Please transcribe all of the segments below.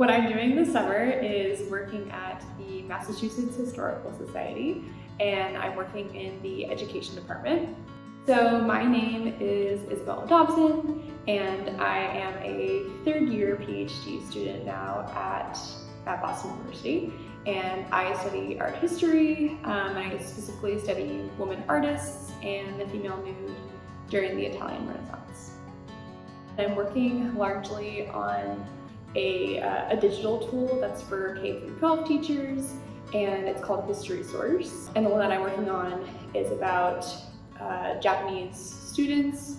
what I'm doing this summer is working at the Massachusetts Historical Society, and I'm working in the education department. So my name is Isabella Dobson, and I am a third-year PhD student now at Boston University, and I study art history. I specifically study women artists and the female nude during the Italian Renaissance. I'm working largely on a digital tool that's for K-12 teachers, and it's called History Source. And the one that I'm working on is about Japanese students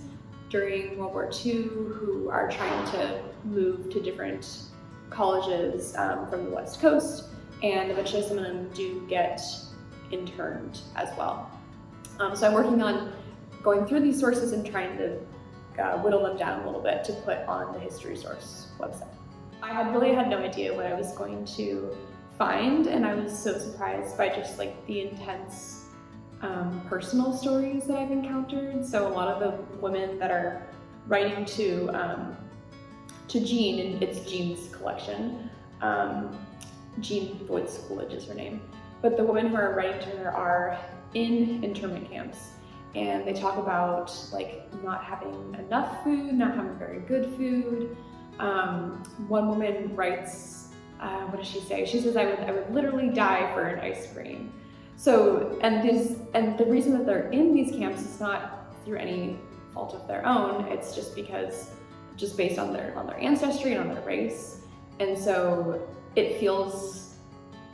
during World War II who are trying to move to different colleges from the West Coast, and eventually some of them do get interned as well. So I'm working on going through these sources and trying to whittle them down a little bit to put on the History Source website. I had really had no idea what I was going to find, and I was so surprised by just like the intense personal stories that I've encountered. So a lot of the women that are writing to Jean, and it's Jean's collection. Jean Boyd Schoolage is her name. But the women who are writing to her are in internment camps, and they talk about like not having enough food, not having very good food. One woman writes, what does she say? She says, I would literally die for an ice cream. So, and the reason that they're in these camps is not through any fault of their own. It's just based on their ancestry and on their race. And so it feels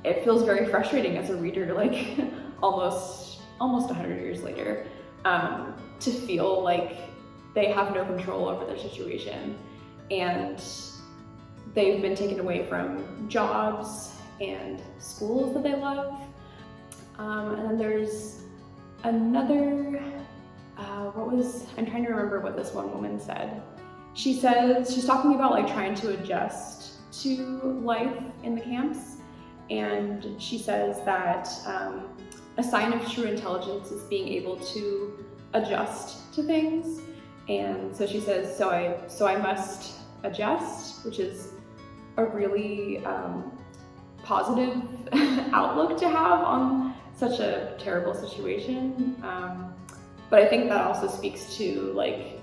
very frustrating as a reader, like almost 100 years later, to feel like they have no control over their situation, and they've been taken away from jobs and schools that they love. And then there's another, I'm trying to remember what this one woman said. She says, she's talking about like trying to adjust to life in the camps. And she says that a sign of true intelligence is being able to adjust to things. And so she says, so I must adjust, which is a really positive outlook to have on such a terrible situation. But I think that also speaks to like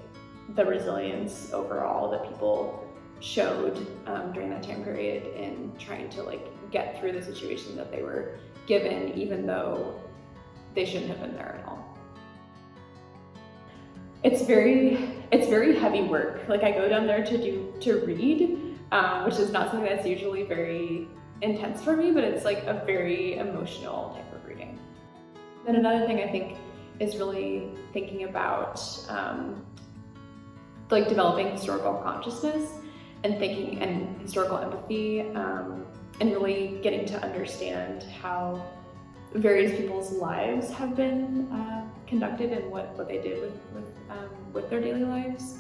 the resilience overall that people showed during that time period in trying to like get through the situation that they were given, even though they shouldn't have been there at all. It's very heavy work. Like I go down there to read, which is not something that's usually very intense for me, but it's like a very emotional type of reading. Then another thing I think is really thinking about like developing historical consciousness and thinking and historical empathy, and really getting to understand how various people's lives have been conducted and what they did with their daily lives.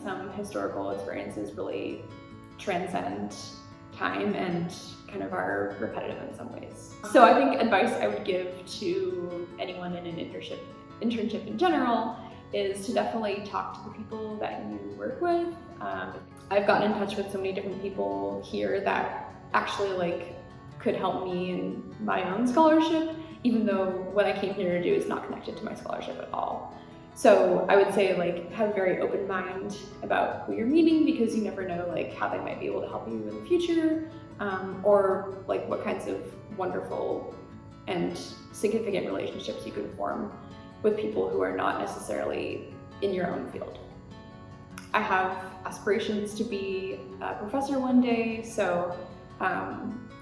Some historical experiences really transcend time and kind of are repetitive in some ways. So I think advice I would give to anyone in an internship in general is to definitely talk to the people that you work with. I've gotten in touch with so many different people here that actually like could help me in my own scholarship, even though what I came here to do is not connected to my scholarship at all. So I would say like have a very open mind about who you're meeting, because you never know like how they might be able to help you in the future, or like what kinds of wonderful and significant relationships you can form with people who are not necessarily in your own field. I have aspirations to be a professor one day, so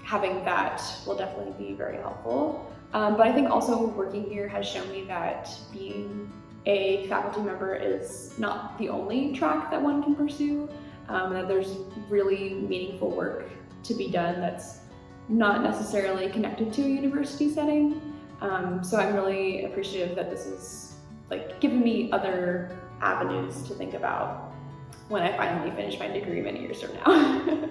having that will definitely be very helpful. But I think also working here has shown me that being a faculty member is not the only track that one can pursue, that there's really meaningful work to be done that's not necessarily connected to a university setting. So I'm really appreciative that this is like giving me other avenues to think about when I finally finish my degree many years from now.